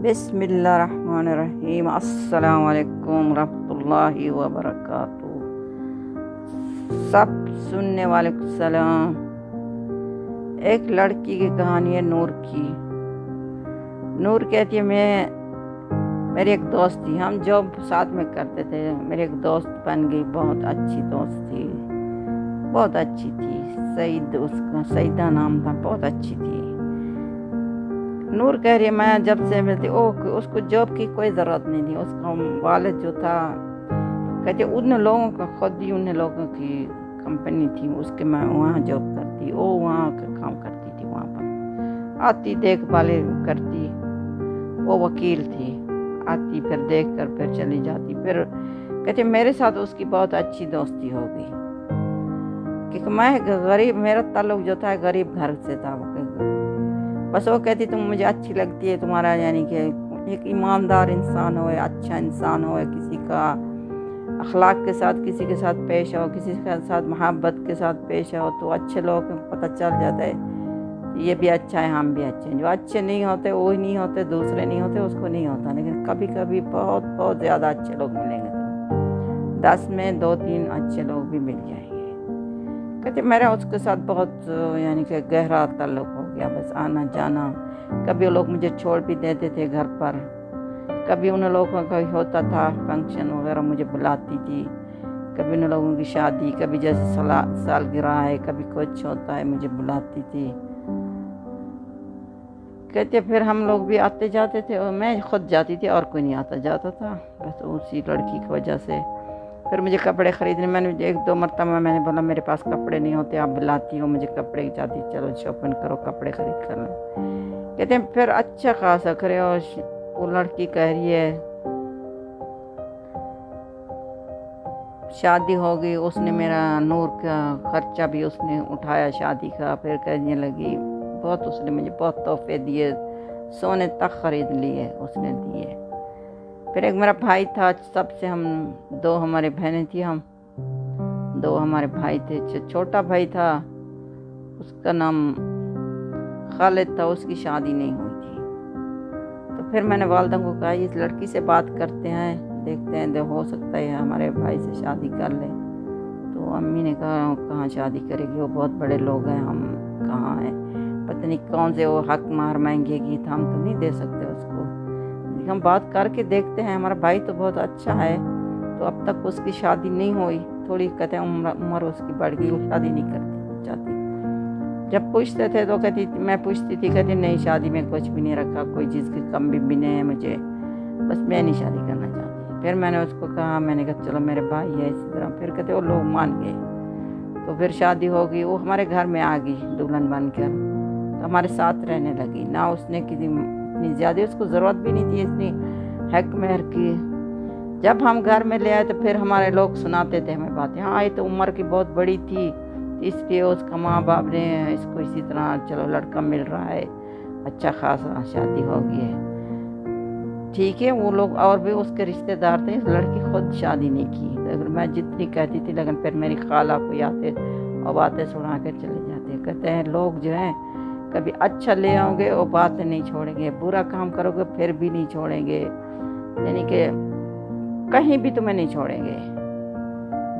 بسم اللہ الرحمن الرحیم۔ السلام علیکم ورحمۃ اللہ وبرکاتہ۔ سب سننے والے کو سلام۔ ایک لڑکی کی کہانی ہے نور کی۔ نور کہتی ہے میری ایک دوست تھی، ہم جاب ساتھ میں کرتے تھے، میری ایک دوست بن گئی، بہت اچھی دوست تھی، بہت اچھی تھی، اس کا سعیدہ نام تھا، بہت اچھی تھی۔ نور کہہ رہی ہے میں جب سے ملتی اس کو جاب کی کوئی ضرورت نہیں تھی، اس کا والد جو تھا کہتے ان لوگوں کا خود ہی ان لوگوں کی کمپنی تھی، اس کے میں وہاں جاب کرتی، وہ وہاں کا کام کرتی تھی، وہاں پر آتی دیکھ بھال کرتی، وہ وکیل تھی، آتی پھر دیکھ کر پھر چلی جاتی۔ پھر کہتے میرے ساتھ اس کی بہت اچھی دوستی ہو گئی، کیونکہ میں غریب، میرا تعلق جو تھا غریب گھر سے تھا، بس وہ کہتی تم مجھے اچھی لگتی ہے، تمہارا یعنی کہ ایک ایماندار انسان ہو، اچھا انسان ہو، کسی کا اخلاق کے ساتھ کسی کے ساتھ پیش ہو، کسی کے ساتھ محبت کے ساتھ پیش ہو، تو اچھے لوگوں کو پتہ چل جاتا ہے یہ بھی اچھا ہے، ہم بھی اچھے ہیں۔ جو اچھے نہیں ہوتے وہی نہیں ہوتے، دوسرے نہیں ہوتے اس کو نہیں ہوتا، لیکن کبھی کبھی بہت بہت زیادہ اچھے لوگ ملیں گے، 10 میں 2-3 اچھے لوگ بھی مل جائیں گے۔ کہتے میرا اس کے ساتھ بہت یعنی کہ گہرا تعلق ہو گیا، بس آنا جانا، کبھی وہ لوگ مجھے چھوڑ بھی دیتے تھے گھر پر، کبھی ان لوگوں کا ہوتا تھا فنکشن وغیرہ مجھے بلاتی تھی، کبھی ان لوگوں کی شادی، کبھی جیسے سالگرہ ہے، کبھی کچھ ہوتا ہے مجھے بلاتی تھی۔ کہتے پھر ہم لوگ بھی آتے جاتے تھے، اور میں خود جاتی تھی اور کوئی نہیں آتا جاتا تھا، بس اسی لڑکی کی وجہ سے۔ پھر مجھے کپڑے خریدنے، میں نے 1-2 مرتبہ میں نے بولا میرے پاس کپڑے نہیں ہوتے، آپ بلاتی ہو مجھے کپڑے چاہتی، چلو شاپنگ کرو، کپڑے خرید کر لو۔ کہتے ہیں پھر اچھا خاصا کرے، اور وہ لڑکی کہہ رہی ہے شادی ہو گئی، اس نے میرا نور کا خرچہ بھی اس نے اٹھایا شادی کا۔ پھر کہنے لگی بہت اس نے مجھے بہت تحفے دیے، سونے تک خرید لیے اس نے دیے۔ پھر ایک میرا بھائی تھا، سب سے ہم 2 ہمارے بہنیں تھیں، ہم 2 ہمارے بھائی تھے، چھوٹا بھائی تھا اس کا نام خالد تھا، اس کی شادی نہیں ہوئی تھی۔ تو پھر میں نے والدہ کو کہا اس لڑکی سے بات کرتے ہیں، دیکھتے ہیں ہو سکتا ہے ہمارے بھائی سے شادی کر لے۔ تو امی نے کہا کہاں شادی کرے گی، وہ بہت بڑے لوگ ہیں، ہم کہاں ہیں، پتہ نہیں کون سے وہ حق مار مانگے گی، تو ہم تو نہیں دے سکتے اس کو، ہم بات کر کے دیکھتے ہیں، ہمارا بھائی تو بہت اچھا ہے، تو اب تک اس کی شادی نہیں ہوئی، تھوڑی کہتے ہیں عمر اس کی بڑھ گئی، وہ شادی نہیں کرتی چاہتی۔ جب پوچھتے تھے تو کہتی، میں پوچھتی تھی، کہتی نہیں شادی میں کچھ بھی نہیں رکھا، کوئی چیز کی کمی بھی نہیں ہے مجھے، بس میں نہیں شادی کرنا چاہتی۔ پھر میں نے اس کو کہا، میں نے کہا چلو میرے بھائی ہے اسی طرح، پھر کہتے وہ لوگ مان گئے، تو پھر شادی ہو گئی، وہ ہمارے گھر میں آ گئی دلہن بن کر، تو ہمارے ساتھ رہنے لگی، نہ اس نے کسی اتنی زیادہ اس کو ضرورت بھی نہیں تھی اتنی حق مہر کی۔ جب ہم گھر میں لے آئے تو پھر ہمارے لوگ سناتے تھے ہمیں باتیں، ہاں یہ تو عمر کی بہت بڑی تھی، اس لیے اس کا ماں باپ نے اس کو اسی طرح چلو لڑکا مل رہا ہے، اچھا خاصا شادی ہو گئی ہے، ٹھیک ہے۔ وہ لوگ اور بھی اس کے رشتہ دار تھے، اس لڑکی خود شادی نہیں کی، اگر میں جتنی کہتی تھی، لیکن پھر میری خالہ کوئی آتے اور باتیں سنا کے چلے جاتے، کہتے ہیں لوگ جو ہیں کبھی اچھا لے آؤ گے وہ باتیں نہیں چھوڑیں گے، برا کام کرو گے پھر بھی نہیں چھوڑیں گے، یعنی کہ کہیں بھی تمہیں نہیں چھوڑیں گے،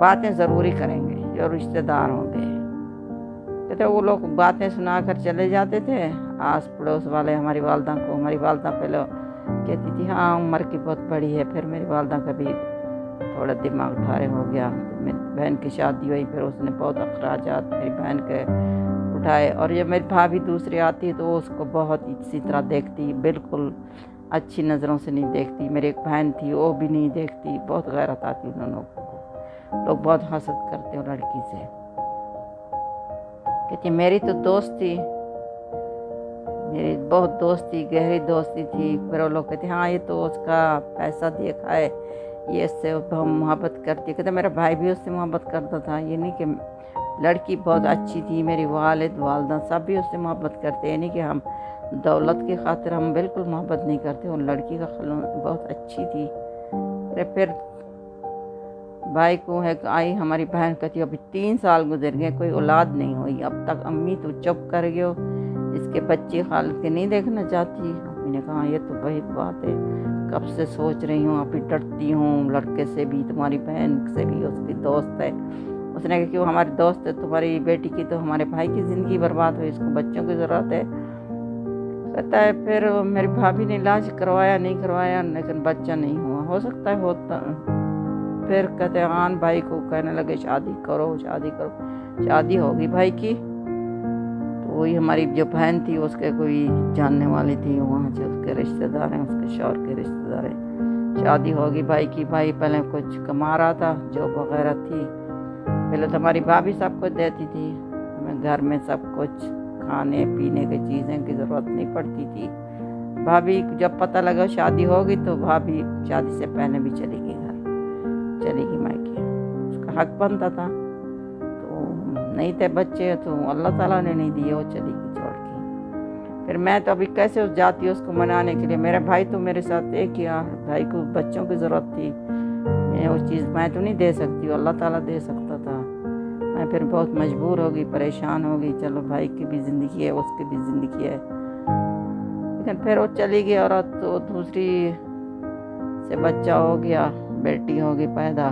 باتیں ضروری کریں گے جو رشتہ دار ہوں گے۔ کہتے وہ لوگ باتیں سنا کر چلے جاتے تھے، آس پڑوس والے ہماری والدہ کو، ہماری والدہ پہلے کہتی تھی ہاں عمر کی بہت بڑی ہے، پھر میری والدہ کا بھی تھوڑا دماغ ٹھارے ہو گیا، میری بہن کی شادی ہوئی، پھر اس نے بہت اخراجات میری بہن کے اٹھائے، اور جب میری بھابھی دوسری آتی ہے تو وہ اس کو بہت اسی طرح دیکھتی، بالکل اچھی نظروں سے نہیں دیکھتی، میری ایک بہن تھی وہ بھی نہیں دیکھتی، بہت غیرت آتی ان لوگوں کو، لوگ بہت حسد کرتے ہیں لڑکی سے۔ کہتی میری تو دوست تھی، میری بہت دوستی، گہری دوستی تھی، پھر وہ لوگ کہتے ہاں یہ تو اس کا پیسہ دیکھا ہے، یہ اس سے محبت کرتی، کہتے میرا بھائی بھی اس سے محبت کرتا تھا، یہ نہیں کہ لڑکی بہت اچھی تھی، میری والد والدہ سب بھی اس سے محبت کرتے، یعنی کہ ہم دولت کی خاطر ہم بالکل محبت نہیں کرتے، اور لڑکی کا خلون بہت اچھی تھی۔ پھر بھائی کو ہے آئی ہماری بہن، کہتی ابھی 3 سال گزر گئے کوئی اولاد نہیں ہوئی اب تک، امی تو چپ کر گئے ہو، اس کے بچے خالد کے نہیں دیکھنا چاہتی، امی نے کہا یہ تو وہی بات ہے، کب سے سوچ رہی ہوں، ابھی ڈرتی ہوں لڑکے سے بھی، تمہاری بہن سے بھی، اس کی دوست ہے۔ اس نے کہا کہ وہ ہماری دوست ہے، تمہاری بیٹی کی تو ہمارے بھائی کی زندگی برباد ہوئی، اس کو بچوں کی ضرورت ہے۔ کہتا ہے پھر میری بھابھی نے علاج کروایا، نہیں کروایا، لیکن بچہ نہیں ہوا، ہو سکتا ہے ہوتا۔ پھر کہتے ہیں آن بھائی کو کہنے لگے شادی کرو شادی کرو، شادی ہوگی بھائی کی، تو وہی ہماری جو بہن تھی اس کے کوئی جاننے والی تھی وہاں سے، اس کے رشتہ دار ہیں، اس کے شوہر کے رشتہ دار ہیں، شادی ہوگی بھائی کی۔ بھائی پہلے کچھ کما رہا تھا، جاب وغیرہ تھی، پہلے تو ہماری بھابھی سب کچھ دیتی تھی ہمیں، گھر میں سب کچھ کھانے پینے کی چیزیں کی ضرورت نہیں پڑتی تھی۔ بھابھی جب پتہ لگا شادی ہوگی تو بھابھی شادی سے پہلے بھی چلی گئی گھر، چلی گئی مائکے، اس کا حق بنتا تھا، تو نہیں تھے بچے تو اللہ تعالیٰ نے نہیں دیے، وہ چلی گئی چھوڑ کے۔ پھر میں تو ابھی کیسے جاتی اس کو منانے کے لیے، میرا بھائی تو میرے ساتھ ایک ہی، بھائی کو بچوں کی ضرورت تھی، میں وہ چیز میں تو نہیں دے سکتی، اللہ تعالیٰ دے سکتا تھا۔ میں پھر بہت مجبور ہو گئی، پریشان ہو گئی، چلو بھائی کی بھی زندگی ہے، اس کی بھی زندگی ہے، لیکن پھر وہ چلی گئی عورت، تو دوسری سے بچہ ہو گیا، بیٹی ہو گئی پیدا،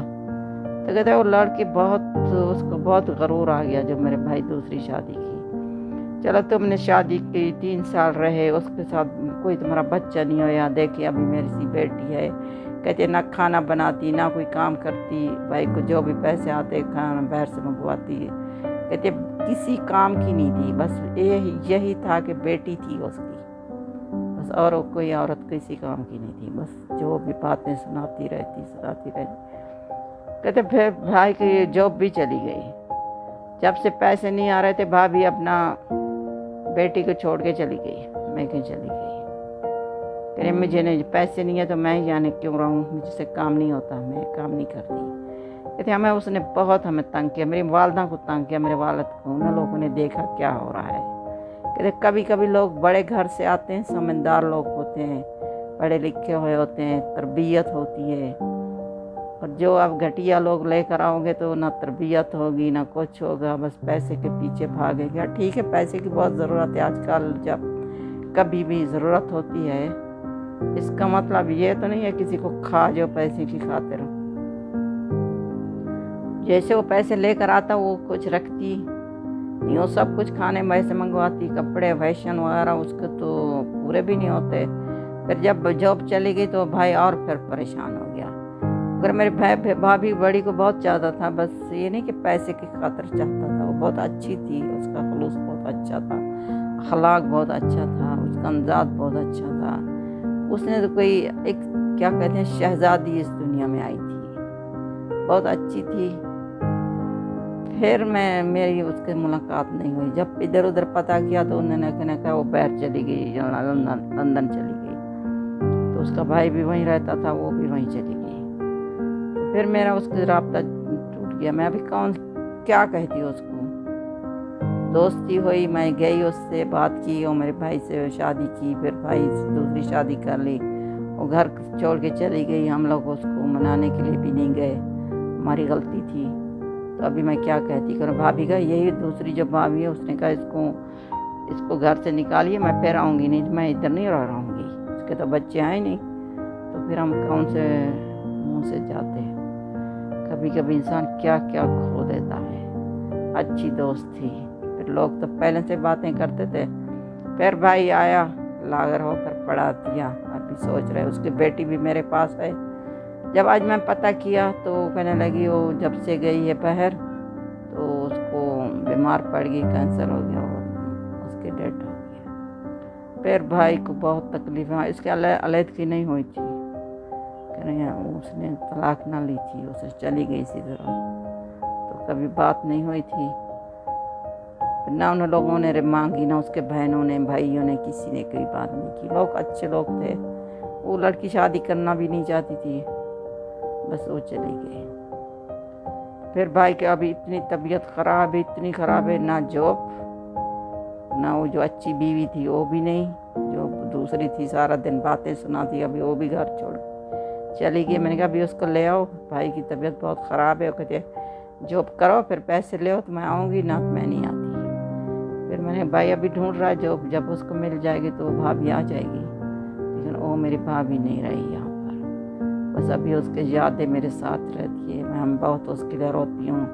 تو کہتے ہیں وہ لڑکی بہت، اس کو بہت غرور آ گیا جب میرے بھائی دوسری شادی کی۔ چلو تم نے شادی کی، 3 سال رہے، اس کے ساتھ کوئی تمہارا بچہ نہیں ہویا، دیکھیے ابھی میری سی بیٹی ہے، کہتے نہ کھانا بناتی نہ کوئی کام کرتی، بھائی کو جو بھی پیسے آتے کھانا باہر سے منگواتی، کہتے کسی کام کی نہیں تھی، بس یہی تھا کہ بیٹی تھی اس کی بس، اور کوئی عورت کسی کام کی نہیں تھی، بس جو بھی باتیں سناتی رہتی۔ کہتے پھر بھائی کی جاب بھی چلی گئی، جب سے پیسے نہیں آ رہے تھے بھابھی اپنا بیٹی کو چھوڑ کے چلی گئی، میں کہیں چلی گئی، کہ مجھے نہیں پیسے نہیں ہے تو میں یعنی کیوں رہوں، مجھ سے کام نہیں ہوتا، میں کام نہیں کرتی۔ کہتے ہمیں اس نے بہت ہمیں تنگ کیا، میری والدہ کو تنگ کیا، میرے والد کو، ان لوگوں نے دیکھا کیا ہو رہا ہے۔ کہتے کبھی کبھی لوگ بڑے گھر سے آتے ہیں، سمجھدار لوگ ہوتے ہیں، پڑھے لکھے ہوئے ہوتے ہیں، تربیت ہوتی ہے، اور جو اب گھٹیا لوگ لے کر آؤ گے تو نہ تربیت ہوگی نہ کچھ ہوگا، بس پیسے کے پیچھے بھاگے گا۔ ٹھیک ہے پیسے کی بہت ضرورت ہے آج کل، جب کبھی بھی ضرورت ہوتی ہے، اس کا مطلب یہ تو نہیں ہے کسی کو کھا جو پیسے کی خاطر، جیسے وہ پیسے لے کر آتا وہ کچھ رکھتی نہیں، وہ سب کچھ کھانے میں سے منگواتی، کپڑے فیشن وغیرہ اس کے تو پورے بھی نہیں ہوتے۔ پھر جب جاب چلی گئی تو بھائی اور پھر پریشان ہو گیا، اگر میرے بھابھی بڑی کو بہت چاہتا تھا، بس یہ نہیں کہ پیسے کی خاطر چاہتا تھا، وہ بہت اچھی تھی، اس کا خلوص بہت اچھا تھا، اخلاق بہت اچھا تھا، اس کا انداز بہت اچھا تھا، اس نے تو کوئی ایک کیا کہتے ہیں شہزادی اس دنیا میں آئی تھی، بہت اچھی تھی۔ پھر میری اس کے ملاقات نہیں ہوئی، جب ادھر ادھر پتہ کیا تو انہوں نے کہا وہ باہر چلی گئی، لندن چلی گئی، تو اس کا بھائی بھی وہیں رہتا تھا، وہ بھی وہیں چلی گئی، پھر میرا اس سے رابطہ ٹوٹ گیا۔ میں ابھی کیا کہتی اس کو، دوستی ہوئی، میں گئی اس سے بات کی، اور میرے بھائی سے شادی کی، پھر بھائی دوسری شادی کر لی، وہ گھر چھوڑ کے چلی گئی، ہم لوگ اس کو منانے کے لیے بھی نہیں گئے، ہماری غلطی تھی۔ تو ابھی میں کیا کہتی کروں، بھابھی کا یہی دوسری جو بھابھی ہے اس نے کہا اس کو گھر سے نکالیے، میں پھر آؤں گی نہیں، میں ادھر نہیں رہوں گی، اس کے تو بچے آئے نہیں، تو پھر ہم کون سے منہ سے جاتے ہیں۔ کبھی کبھی انسان کیا کیا کھو دیتا ہے۔ اچھی دوست تھی، پھر لوگ تو پہلے سے باتیں کرتے تھے، پھر بھائی آیا لاغر ہو کر پڑھا دیا، ابھی سوچ رہے، اس کی بیٹی بھی میرے پاس ہے۔ جب آج میں پتہ کیا تو کہنے لگی وہ جب سے گئی ہے باہر تو اس کو بیمار پڑ گئی، کینسر ہو گیا، اس کی ڈیتھ ہو گئی۔ پھر بھائی کو بہت تکلیف ہے، اس کے علیحدگی نہیں ہوئی تھی، اس نے طلاق نہ لی تھی، اسے چلی گئی اسی طرح، تو کبھی بات نہیں ہوئی تھی، نہ ان لوگوں نے مانگی، نہ اس کے بہنوں نے بھائیوں نے، کسی نے کوئی بات نہیں کی، لوگ اچھے لوگ تھے، وہ لڑکی شادی کرنا بھی نہیں چاہتی تھی، بس وہ چلی گئی۔ پھر بھائی کے ابھی اتنی طبیعت خراب ہے، اتنی خراب ہے، نہ جاب، نہ وہ جو اچھی بیوی تھی وہ بھی نہیں، جو دوسری تھی سارا دن باتیں سناتی، ابھی وہ بھی گھر چھوڑ چلی گئی۔ میں نے کہا ابھی اس کو لے آؤ، بھائی کی طبیعت بہت خراب ہے، وہ کہتے جاب کرو پھر پیسے لے آؤ تو میں آؤں گی، نہ تو میں نہیں آتی۔ پھر میں نے بھائی ابھی ڈھونڈ رہا ہے جاب، جب اس کو مل جائے گی تو وہ بھابھی آ جائے گی، لیکن وہ میری بھابھی نہیں رہی یہاں پر، بس ابھی اس کی یادیں میرے ساتھ رہتی ہے، میں بہت اس کے لیے روتی ہوں۔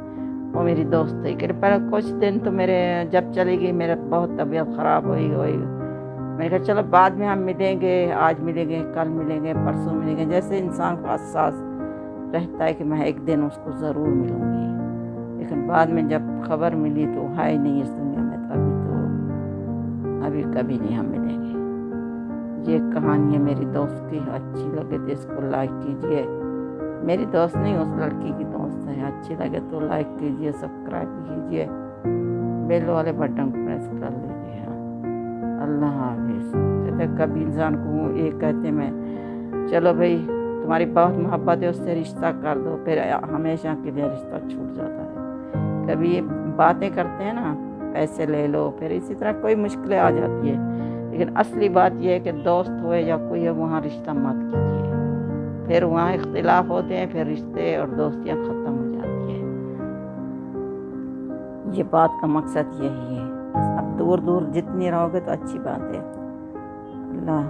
وہ میری دوست ہے کہ پر کچھ دن تو میرے جب چلی گئی میرا بہت طبیعت خراب ہوئی میں نے کہا چلو بعد میں ہم ملیں گے، آج ملیں گے، کل ملیں گے، پرسوں ملیں گے، جیسے انسان کو احساس رہتا ہے کہ میں ایک دن اس کو ضرور ملوں گی، لیکن بعد میں جب خبر ملی تو ہے ہی نہیں اس دنیا میں، تو ابھی کبھی نہیں ہم ملیں گے۔ یہ کہانی ہے میری دوست کی، اچھی لگے تو اس کو لائک کیجئے، میری دوست نہیں اس لڑکی کی دوست ہے، اچھی لگے تو لائک کیجئے، سبسکرائب کیجئے، بیل والے بٹن کو پریس کر لیجئے۔ اللہ حافظ۔ کہتے کبھی انسان کو یہ کہتے میں چلو بھائی تمہاری بہت محبت ہے اس سے رشتہ کر دو، پھر ہمیشہ کے لیے رشتہ چھوٹ جاتا ہے۔ کبھی یہ باتیں کرتے ہیں نا پیسے لے لو، پھر اسی طرح کوئی مشکلیں آ جاتی ہے، لیکن اصلی بات یہ ہے کہ دوست ہوئے یا کوئی ہے وہاں رشتہ مت کیجیے، پھر وہاں اختلاف ہوتے ہیں، پھر رشتے اور دوستیاں ختم ہو جاتی ہیں۔ یہ بات کا مقصد یہی ہے، اب دور دور جتنی رہو گے تو اچھی بات ہے۔ اللہ